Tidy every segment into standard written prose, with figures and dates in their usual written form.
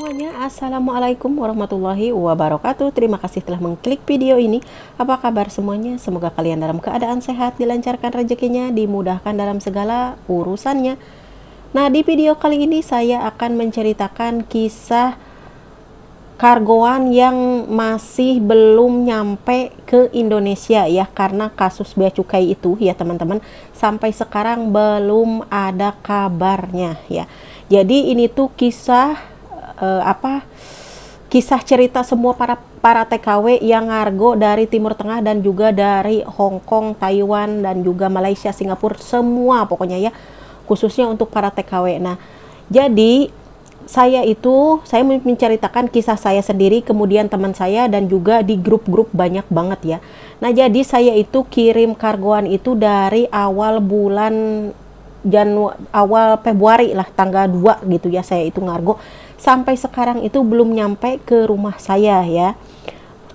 semuanya, Assalamualaikum warahmatullahi wabarakatuh. Terima kasih telah mengklik video ini. Apa kabar semuanya? Semoga kalian dalam keadaan sehat, dilancarkan rezekinya, dimudahkan dalam segala urusannya. Nah, di video kali ini saya akan menceritakan kisah kargoan yang masih belum nyampe ke Indonesia ya, karena kasus bea cukai itu ya teman-teman, sampai sekarang belum ada kabarnya ya. Jadi ini tuh kisah kisah cerita semua para TKW yang ngargo dari Timur Tengah dan juga dari Hong Kong, Taiwan dan juga Malaysia, Singapura, semua pokoknya ya, khususnya untuk para TKW. Nah, jadi saya menceritakan kisah saya sendiri, kemudian teman saya, dan juga di grup-grup banyak banget ya. Nah, jadi saya itu kirim kargoan itu dari awal Februari lah, tanggal 2 gitu ya, saya itu ngargo. Sampai sekarang itu belum nyampe ke rumah saya ya.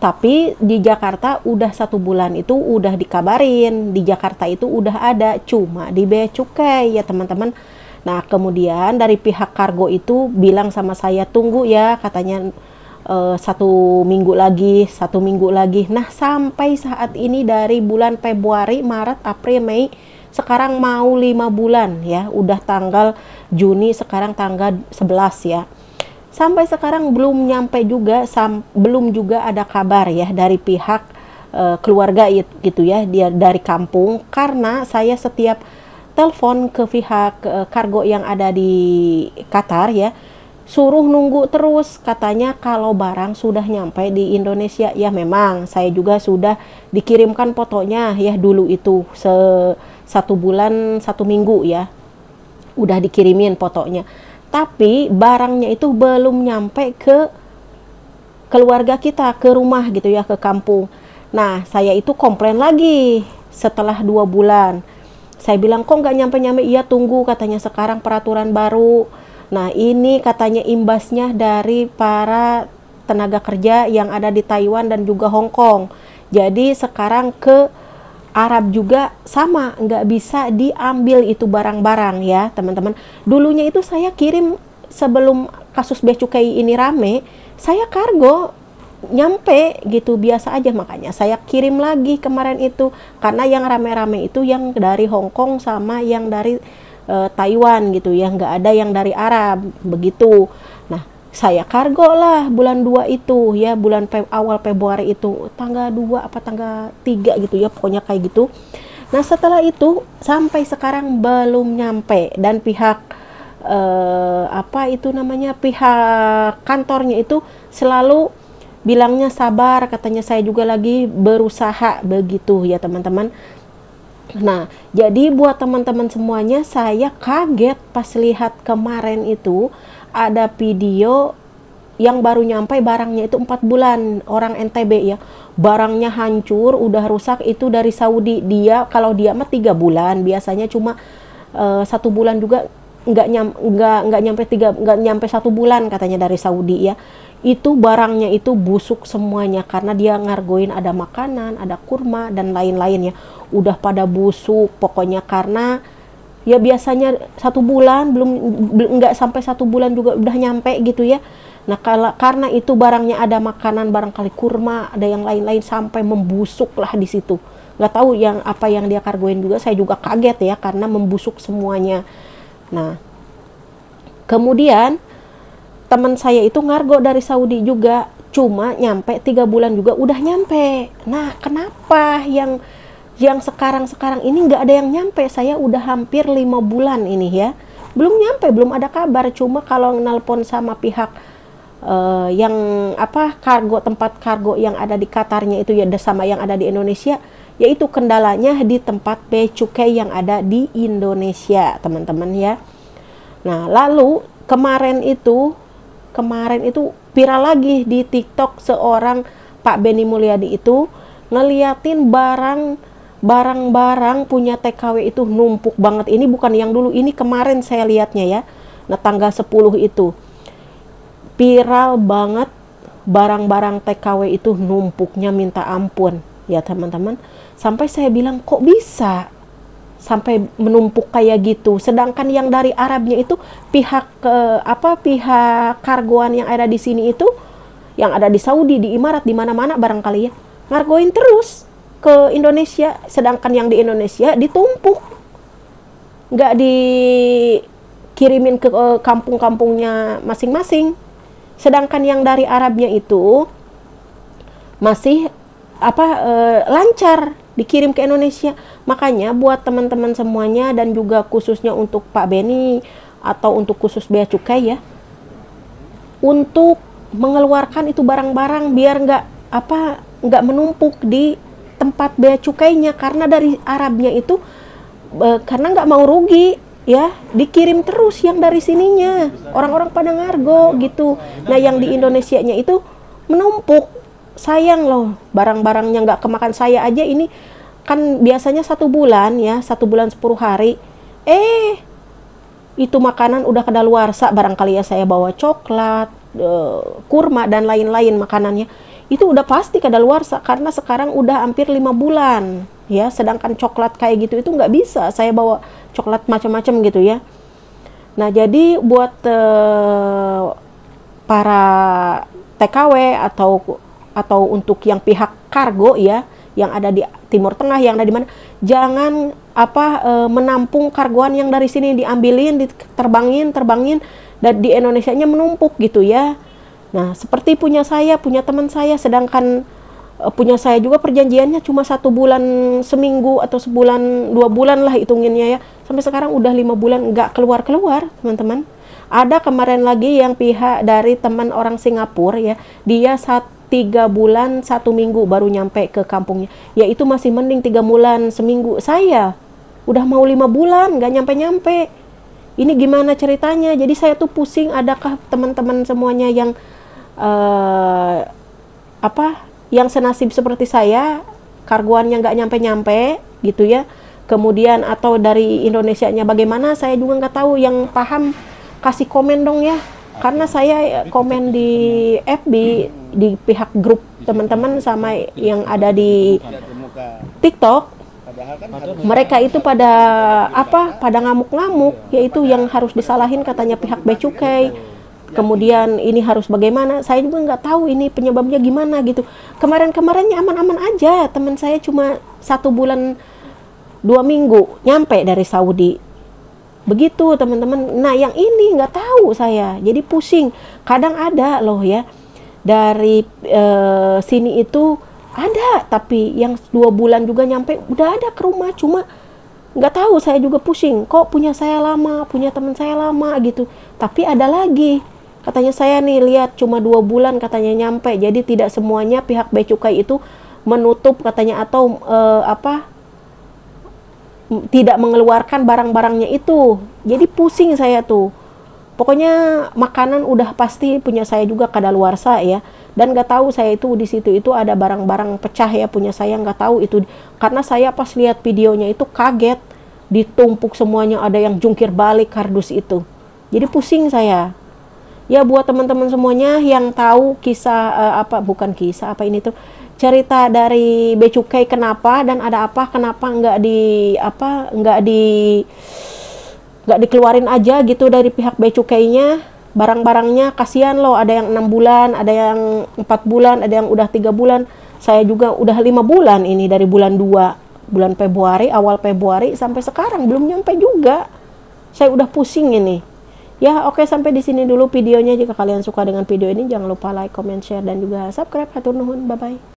Tapi di Jakarta udah 1 bulan itu udah dikabarin, di Jakarta itu udah ada, cuma di bea cukai ya teman-teman. Nah, kemudian dari pihak kargo itu bilang sama saya, tunggu ya katanya, 1 minggu lagi. Nah, sampai saat ini dari bulan Februari, Maret, April, Mei, sekarang mau 5 bulan ya, udah tanggal Juni, sekarang tanggal 11 ya. Sampai sekarang belum nyampe juga, belum juga ada kabar ya dari pihak keluarga gitu ya, dia dari kampung. Karena saya setiap telepon ke pihak kargo yang ada di Qatar ya, suruh nunggu terus, katanya kalau barang sudah nyampe di Indonesia. Ya memang saya juga sudah dikirimkan fotonya ya, dulu itu 1 bulan 1 minggu ya, udah dikirimin fotonya. Tapi barangnya itu belum nyampe ke keluarga kita, ke rumah gitu ya, ke kampung. Nah, saya itu komplain lagi setelah 2 bulan. Saya bilang, kok nggak nyampe-nyampe? Iya, tunggu katanya, sekarang peraturan baru. Nah, ini katanya imbasnya dari para tenaga kerja yang ada di Taiwan dan juga Hong Kong. Jadi sekarang ke Arab juga sama, nggak bisa diambil itu barang-barang ya teman-teman. Dulunya itu saya kirim sebelum kasus bea cukai ini rame, saya kargo nyampe gitu biasa aja, makanya saya kirim lagi kemarin itu, karena yang rame-rame itu yang dari Hong Kong sama yang dari Taiwan gitu ya, nggak ada yang dari Arab begitu. Nah, saya kargo lah bulan 2 itu ya, awal Februari itu, tanggal 2 apa tanggal 3 gitu ya, pokoknya kayak gitu. Nah, setelah itu sampai sekarang belum nyampe, dan pihak pihak kantornya itu selalu bilangnya sabar, katanya saya juga lagi berusaha begitu ya teman-teman. Nah, jadi buat teman-teman semuanya, saya kaget pas lihat kemarin itu ada video yang baru nyampe barangnya itu 4 bulan, orang NTB ya, barangnya hancur, udah rusak, itu dari Saudi. Kalau dia mah 3 bulan, biasanya cuma 1 bulan juga nggak nyampe 1 bulan katanya dari Saudi ya. Itu barangnya itu busuk semuanya, karena dia ngargoin ada makanan, ada kurma dan lain-lain ya, udah pada busuk pokoknya. Karena ya biasanya 1 bulan, belum nggak sampai 1 bulan juga udah nyampe gitu ya. Nah, karena itu barangnya ada makanan, barangkali kurma, ada yang lain-lain, sampai membusuk lah di situ. Nggak tahu yang apa yang dia kargoin juga, saya juga kaget ya, karena membusuk semuanya. Nah, kemudian teman saya itu ngargo dari Saudi juga, cuma nyampe 3 bulan juga udah nyampe. Nah, kenapa yang sekarang ini nggak ada yang nyampe? Saya udah hampir 5 bulan ini ya, belum nyampe, belum ada kabar. Cuma kalau nelpon sama pihak tempat kargo yang ada di Qatarnya itu ya, sama yang ada di Indonesia, yaitu kendalanya di tempat bea cukai yang ada di Indonesia teman-teman ya. Nah, lalu kemarin itu viral lagi di TikTok, seorang Pak Benny Mulyadi itu ngeliatin barang punya TKW itu numpuk banget. Ini bukan yang dulu, ini kemarin saya lihatnya ya. Nah, tanggal 10 itu viral banget, barang-barang TKW itu numpuknya minta ampun ya teman-teman. Sampai saya bilang, kok bisa sampai menumpuk kayak gitu. Sedangkan yang dari Arabnya itu pihak pihak kargoan yang ada di sini itu, yang ada di Saudi, di Emirat, di mana-mana barangkali ya, ngargoin terus ke Indonesia. Sedangkan yang di Indonesia ditumpuk, nggak dikirimin ke kampung-kampungnya masing-masing. Sedangkan yang dari Arabnya itu masih lancar dikirim ke Indonesia. Makanya buat teman-teman semuanya, dan juga khususnya untuk Pak Beni atau untuk khusus bea cukai ya, untuk mengeluarkan itu barang-barang biar nggak menumpuk di tempat bea cukainya, karena dari Arabnya itu karena nggak mau rugi ya, dikirim terus yang dari sininya, orang-orang pada ngargo gitu. Nah yang di Indonesianya itu menumpuk, sayang loh, barang-barangnya nggak kemakan. Saya aja ini kan biasanya 1 bulan ya, 1 bulan 10 hari, itu makanan udah kadaluarsa. Barangkali ya saya bawa coklat, kurma dan lain-lain makanannya, itu udah pasti kadaluarsa karena sekarang udah hampir 5 bulan ya. Sedangkan coklat kayak gitu itu nggak bisa saya bawa, coklat macam-macam gitu ya. Nah jadi buat para TKW atau untuk yang pihak kargo ya, yang ada di Timur Tengah, yang ada di mana, jangan menampung kargoan yang dari sini, diambilin, diterbangin, dan di Indonesianya menumpuk gitu ya. Nah seperti punya saya, punya teman saya, sedangkan punya saya juga perjanjiannya cuma 1 bulan seminggu atau sebulan 2 bulan lah hitunginnya ya, sampai sekarang udah 5 bulan nggak keluar teman-teman. Ada kemarin lagi yang pihak dari teman orang Singapura ya, dia 3 bulan 1 minggu baru nyampe ke kampungnya, ya itu masih mending 3 bulan seminggu. Saya udah mau 5 bulan nggak nyampe-nyampe. Ini gimana ceritanya? Jadi saya tuh pusing. Adakah teman-teman semuanya yang yang senasib seperti saya, kargoannya nggak nyampe-nyampe gitu ya, kemudian atau dari Indonesianya bagaimana, saya juga nggak tahu. Yang paham kasih komen dong ya, karena saya komen di FB, di pihak grup teman-teman sama yang ada di TikTok, mereka itu pada ngamuk-ngamuk, yaitu yang harus disalahin katanya pihak bea cukai. Kemudian ini harus bagaimana, saya juga nggak tahu ini penyebabnya gimana gitu. Kemarinnya aman-aman aja, teman saya cuma 1 bulan 2 minggu nyampe dari Saudi. Begitu teman-teman. Nah yang ini nggak tahu saya, jadi pusing. Kadang ada loh ya, dari sini itu ada, tapi yang 2 bulan juga nyampe, udah ada ke rumah, cuma nggak tahu, saya juga pusing. Kok punya saya lama, punya teman saya lama gitu. Tapi ada lagi, katanya saya nih lihat cuma 2 bulan katanya nyampe. Jadi tidak semuanya pihak bea cukai itu menutup katanya, atau tidak mengeluarkan barang-barangnya itu. Jadi pusing saya tuh. Pokoknya makanan udah pasti punya saya juga kadaluarsa ya. Dan nggak tahu saya itu di situ itu ada barang-barang pecah ya, punya saya nggak tahu itu. Karena saya pas lihat videonya itu kaget, ditumpuk semuanya, ada yang jungkir balik kardus itu. Jadi pusing saya. Ya buat teman-teman semuanya yang tahu kisah cerita dari bea cukai kenapa dan ada apa, kenapa nggak dikeluarin aja gitu dari pihak bea cukainya barang-barangnya. Kasihan loh, ada yang 6 bulan, ada yang 4 bulan, ada yang udah 3 bulan. Saya juga udah 5 bulan ini, dari bulan 2 bulan Februari, awal Februari sampai sekarang belum nyampe juga. Saya udah pusing ini. Ya oke, sampai di sini dulu videonya. Jika kalian suka dengan video ini, jangan lupa like, comment, share, dan juga subscribe. Hatur nuhun, bye bye.